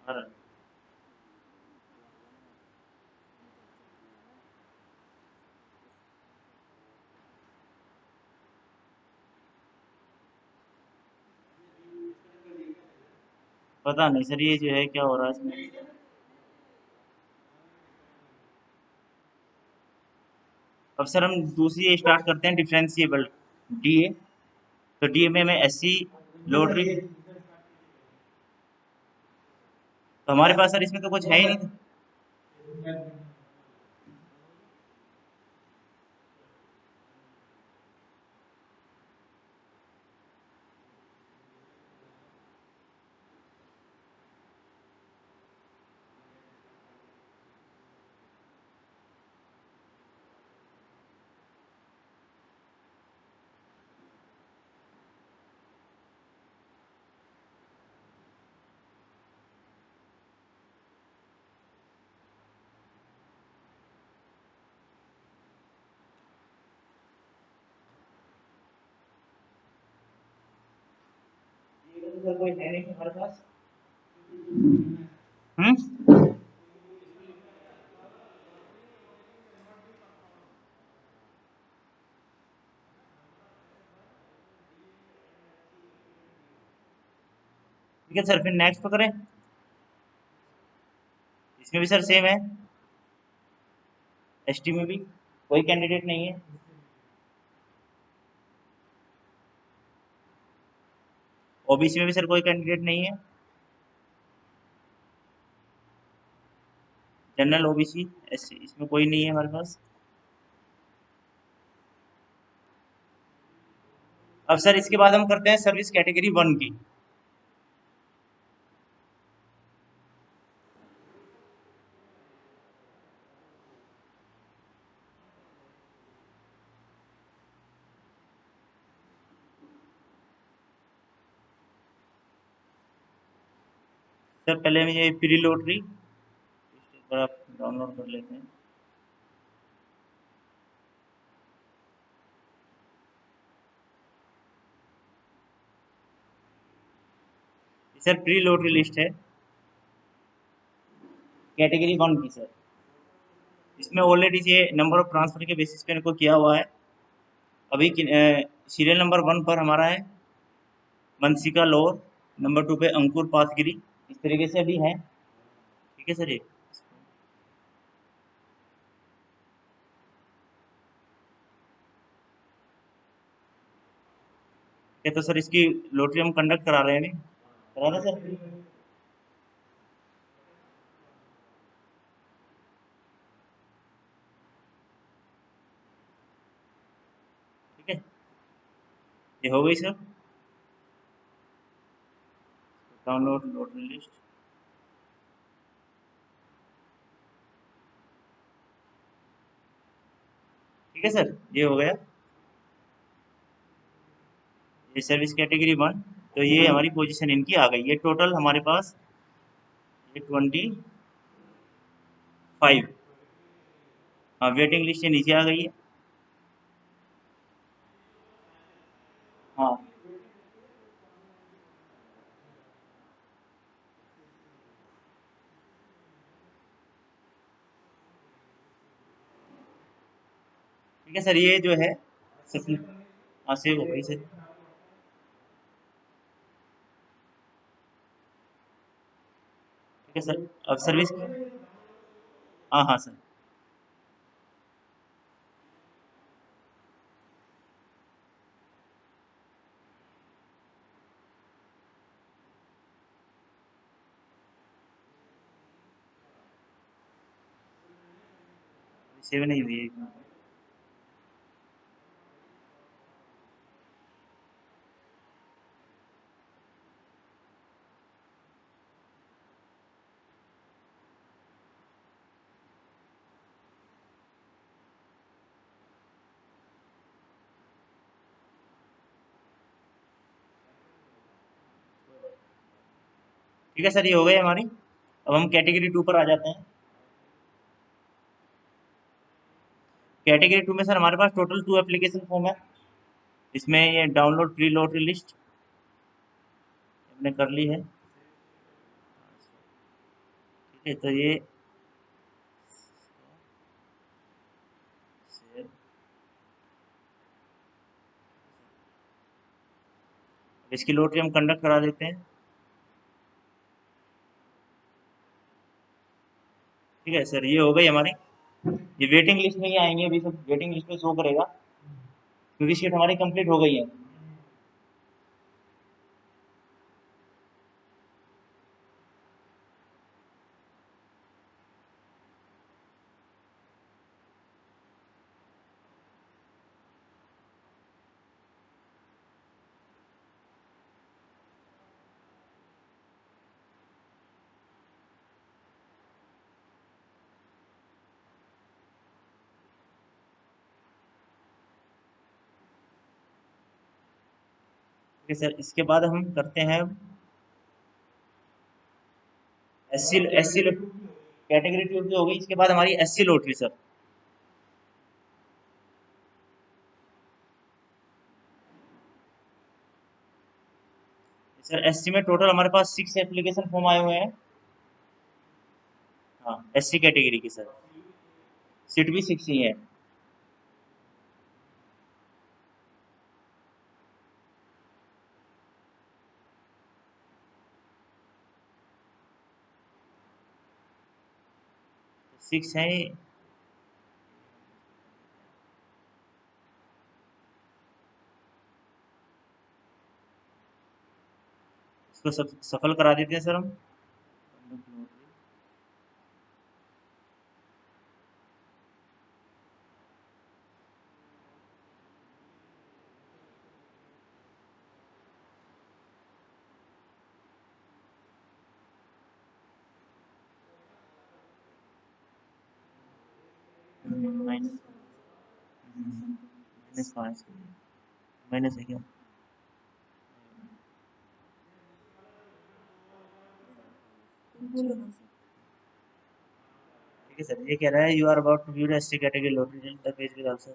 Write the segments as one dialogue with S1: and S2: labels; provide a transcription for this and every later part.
S1: हाँ, पता नहीं सर ये जो है क्या हो रहा है इसमें। अब सर हम दूसरी स्टार्ट करते हैं, डिफरेंशिएबल डीए। तो डीए में हमें एससी लॉटरी, तो हमारे पास सर इसमें तो कुछ है ही नहीं। सर कोई है नहीं हमारे पास। हम्म। ठीक है सर, फिर नेक्स्ट तो करें। इसमें भी सर सेम है, एसटी में भी कोई कैंडिडेट नहीं है। ओबीसी में भी सर कोई कैंडिडेट नहीं है। जनरल ओबीसी एससी इसमें कोई नहीं है हमारे पास। अब सर इसके बाद हम करते हैं सर्विस कैटेगरी वन की। सर पहले हम ये प्री लॉटरी पर आप डाउनलोड कर लेते हैं। ये सर प्री लॉटरी लिस्ट है कैटेगरी वन की सर। इसमें ऑलरेडी ये नंबर ऑफ ट्रांसफर के बेसिस पे इनको किया हुआ है। अभी सीरियल नंबर वन पर हमारा है मनसिका लोर, नंबर टू पे अंकुर पाथगिरी, इस तरीके से अभी है। ठीक है सर ये। ये तो सर इसकी लॉटरी हम कंडक्ट करा रहे हैं अभी, करा रहे हैं सर। ठीक है, ये हो गई सर डाउनलोड लॉटरी लिस्ट। ठीक है सर, ये हो गया। ये सर्विस कैटेगरी वन। तो ये हमारी पोजीशन इनकी आ गई। ये टोटल हमारे पास ये 25। हाँ, वेटिंग लिस्ट से नीचे आ गई है। हाँ। ठीक है सर, ये जो है सफल। हाँ, सेव हो गई सर। ठीक है सर, अब सर्विस। हाँ हाँ सर। सेव नहीं हुई है। ठीक है सर, ये हो गई हमारी। अब हम कैटेगरी टू पर आ जाते हैं। कैटेगरी टू में सर हमारे पास टोटल 2 एप्लीकेशन फॉर्म है। इसमें ये डाउनलोड प्री लॉटरी लिस्ट हमने कर ली है। तो ये इसकी लॉटरी हम कंडक्ट करा देते हैं। ठीक है सर, ये हो गई हमारी। ये वेटिंग लिस्ट में ही आएंगे, अभी सब वेटिंग लिस्ट में शो करेगा क्योंकि शीट हमारी कंप्लीट हो गई है। ठीक है सर, इसके बाद हम करते हैं एससी कैटेगरी टू की हो गई, इसके बाद हमारी SC lottery sir. Sir SC में टोटल हमारे पास 6 एप्लीकेशन फॉर्म आए हुए हैं। हाँ, एससी कैटेगरी की सर, सीट भी 6 ही है। 6 है। इसको सब सफल करा देते हैं सर हम। माइनस माइनस 5, माइनस है क्या? ठीक है सर, ये कह रहा है you are about to view the SC category lottery the page with answer.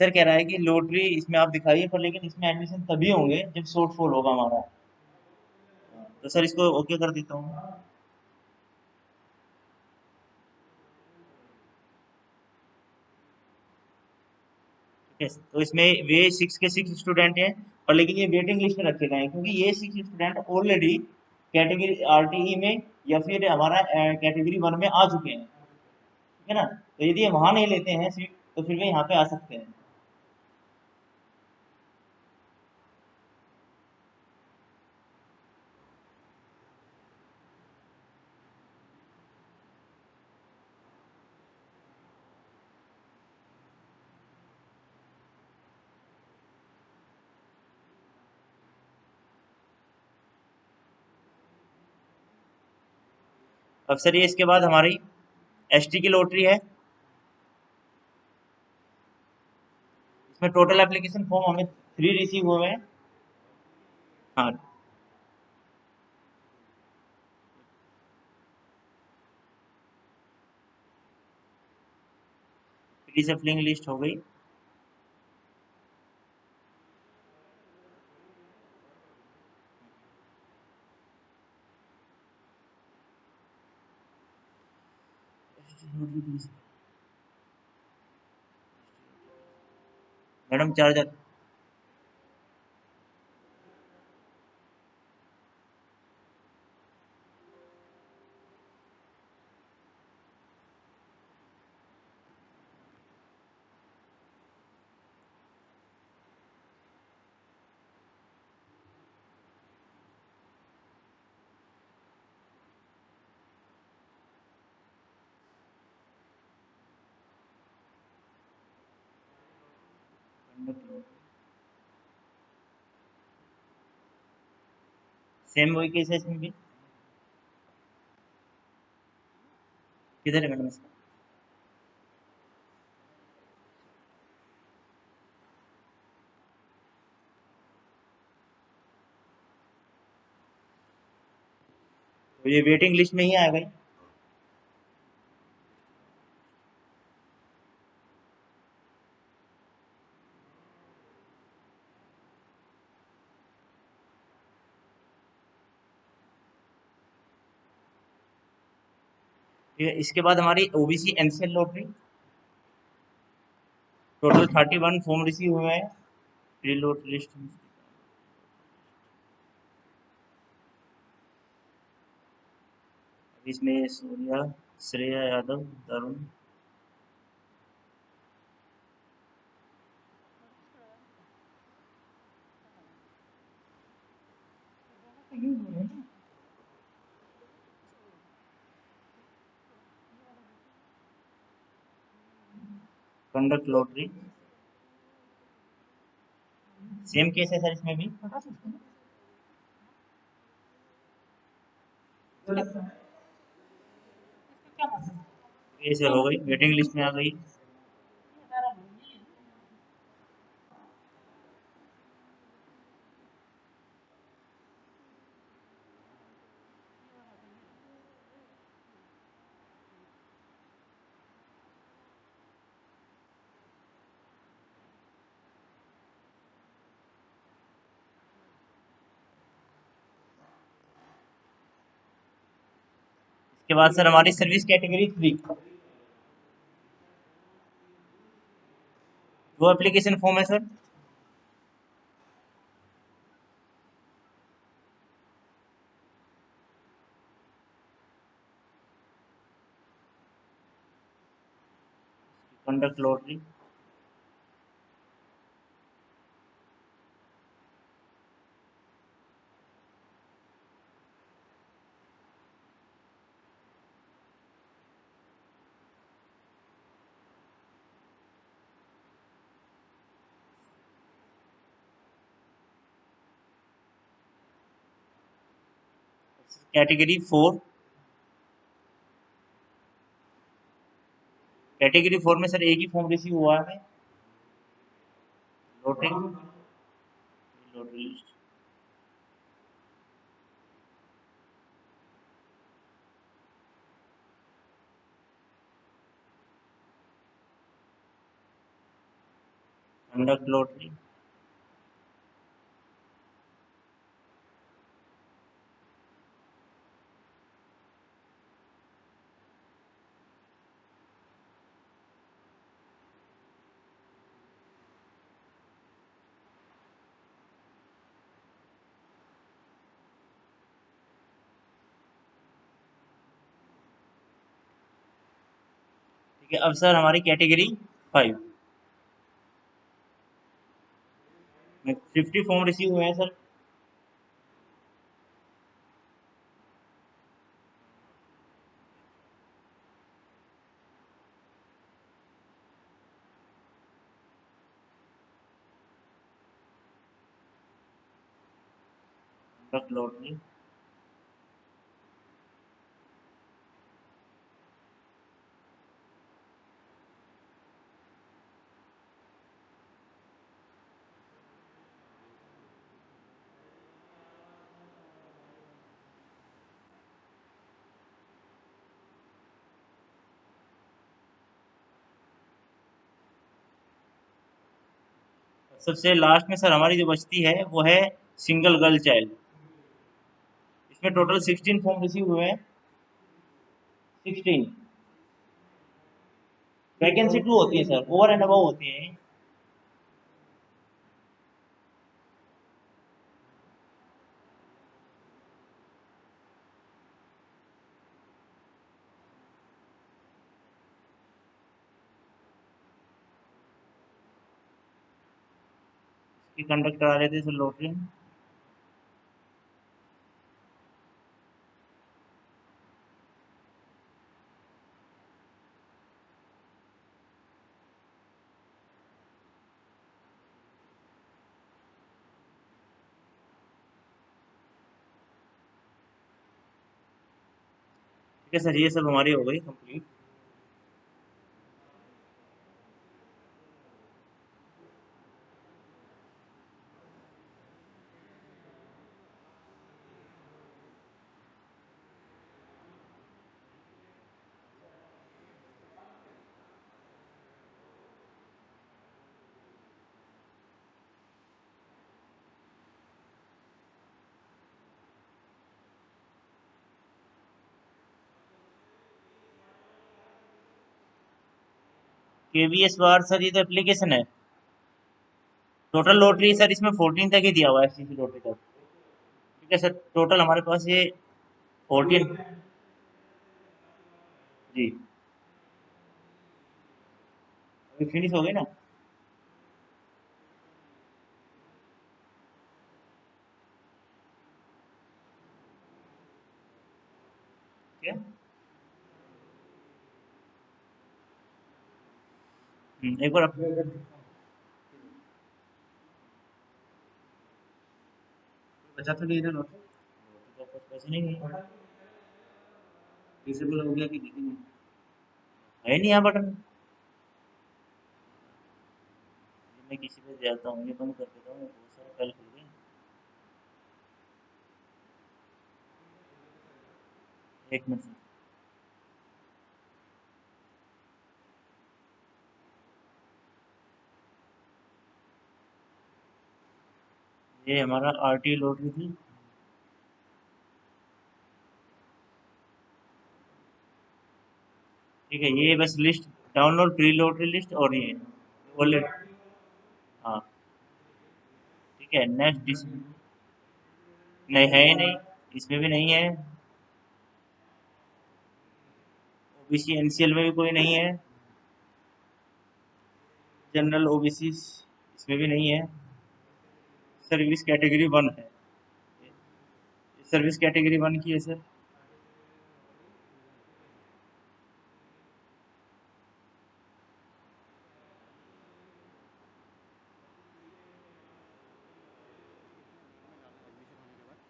S1: Sir कह रहा है कि लॉटरी इसमें आप दिखाइए, पर लेकिन इसमें एडमिशन तभी होंगे जब शॉर्टफॉल होगा हमारा। तो सर इसको ओके कर देता हूँ। ठीक है, तो इसमें वे 6 के 6 स्टूडेंट हैं, और लेकिन ये वेटिंग लिस्ट में रखे गए हैं क्योंकि ये 6 स्टूडेंट ऑलरेडी कैटेगरी आरटीई में या फिर हमारा कैटेगरी 1 में आ चुके हैं। ठीक है ना, तो यदि ये वहाँ नहीं लेते हैं सीट तो फिर वे यहाँ पे आ सकते हैं। अब सर ये इसके बाद हमारी एसटी की लॉटरी है। इसमें टोटल एप्लीकेशन फॉर्म हमें 3 रिसीव हुए हैं। हाँ, प्री सफलिंग लिस्ट हो गई। Madam charger. सेम वही केस है इसमें भी। किधर है मैडम इसका? तो ये वेटिंग लिस्ट में ही आ गई। ठीक है, इसके बाद हमारी OBC NCL lottery, total 31 form receive हुए हैं। प्री लोड लिस्ट इसमें सूर्या, श्रेया यादव, तरुण, कंडक्ट लॉटरी सेम केस है सर इसमें भी। ये सर हो गई, वेटिंग लिस्ट में आ गई। इसके बाद सर हमारी सर्विस कैटेगरी 3, वो एप्लीकेशन फॉर्म है sir. Conduct lottery category 4, category 4 में सर एक ही फॉर्म रिसीव हुआ है, lottery lottery list. Conduct lottery ठीक है। अब सर हमारी कैटेगरी 5 में 50 फॉर्म रिसीव हुए हैं सर। कंडक्ट लॉटरी सबसे लास्ट में सर हमारी जो बचती है वो है सिंगल गर्ल चाइल्ड। इसमें टोटल 16 फॉर्म रिसीव हुए हैं। 16 वैकेंसी 2 होती है सर, ओवर एंड अबव होती है। इसकी कंडक्ट करा लेते हैं सर लॉटरी। ठीक है सर, ये सब हमारी हो गई कंप्लीट। केवीएस बार सर ये तो एप्लीकेशन है। टोटल लॉटरी सर इसमें 14 तक ही दिया हुआ है, एफसीसी लॉटरी तक। ठीक है सर, टोटल हमारे पास ये 14। जी, अभी फिनिश हो गई ना। क्या? एक बार बचा तो नहीं था लॉटरी, तो कुछ पैसे नहीं गए, डिसेबल हो गया कि नहीं है नहीं यहाँ बटन। मैं किसी पे जाता हूँ, ये बंद कर देता हूँ, बहुत सारे कल खुल गए। एक मिनट। ये हमारा आरटी लॉटरी थी। ठीक है, ये बस list download pre lottery list और ये ऑलरेडी। हाँ ठीक है, नेक्स्ट। नहीं है ही नहीं, इसमें भी नहीं है। ओबीसी एनसीएल में भी कोई नहीं है। जनरल ओबीसी इसमें भी नहीं है। सर्विस कैटेगरी वन है, सर्विस कैटेगरी वन की है sir.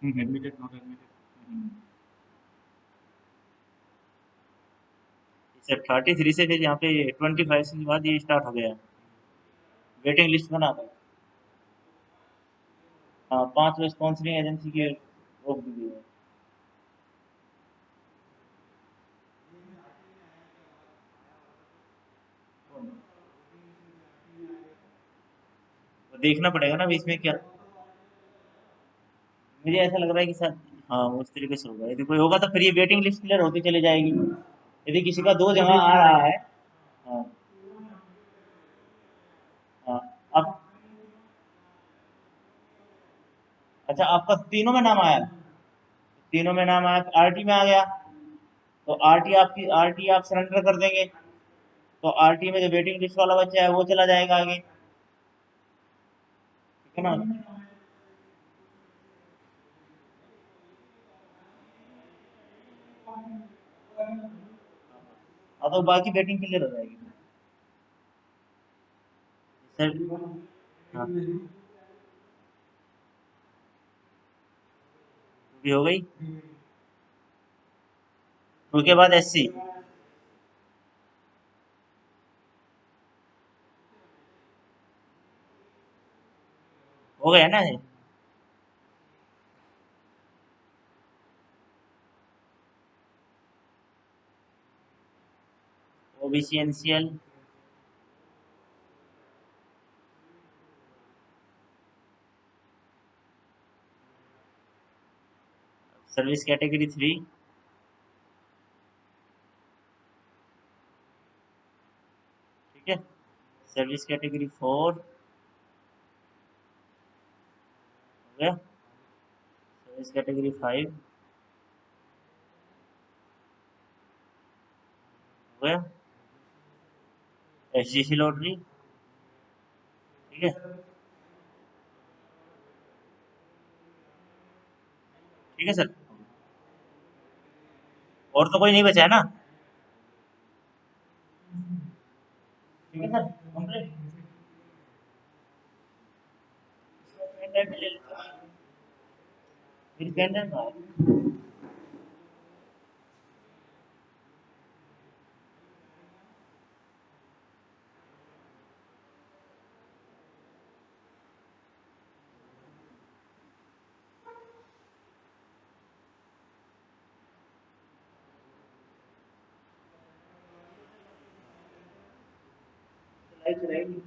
S1: Admitted not admitted. Sir 33 से फिर यहाँ पे 25 के बाद ये स्टार्ट हो गया, वेटिंग लिस्ट बना था। हाँ, 5 स्पॉन्सरिंग एजेंसी की रोक दी गई है। तो देखना पड़ेगा ना अभी इसमें क्या। मुझे ऐसा लग रहा है कि सर, हाँ उस तरीके से होगा, यदि कोई होगा तो फिर ये वेटिंग लिस्ट क्लियर होती चली जाएगी। यदि किसी का 2 जगह आ रहा है। हाँ। हाँ। अब अच्छा, आपका तीनों में नाम आया, तीनों में नाम आया, आरटी में आ गया, तो आरटी आप सरेंडर कर देंगे, तो आरटी में जो वेटिंग लिस्ट वाला बच्चा है वो चला जाएगा आगे। ठीक है ना। हाँ, तो बाकी वेटिंग क्लियर हो जाएगी सर। हाँ, भी हो गई। उसके बाद एससी हो गया ना। OBC NCL, service category 3। ठीक है, सर्विस कैटेगरी 4 हो गया, सर्विस कैटेगरी 5 हो गया, एसजीसी लॉटरी। ठीक है। ठीक है सर, और तो कोई नहीं बचा है ना। ठीक है सर, कंप्लीट। पेन ड्राइव ले लेते हैं। फिर पेन ड्राइव कहाँ है? लाइट चलाएगी।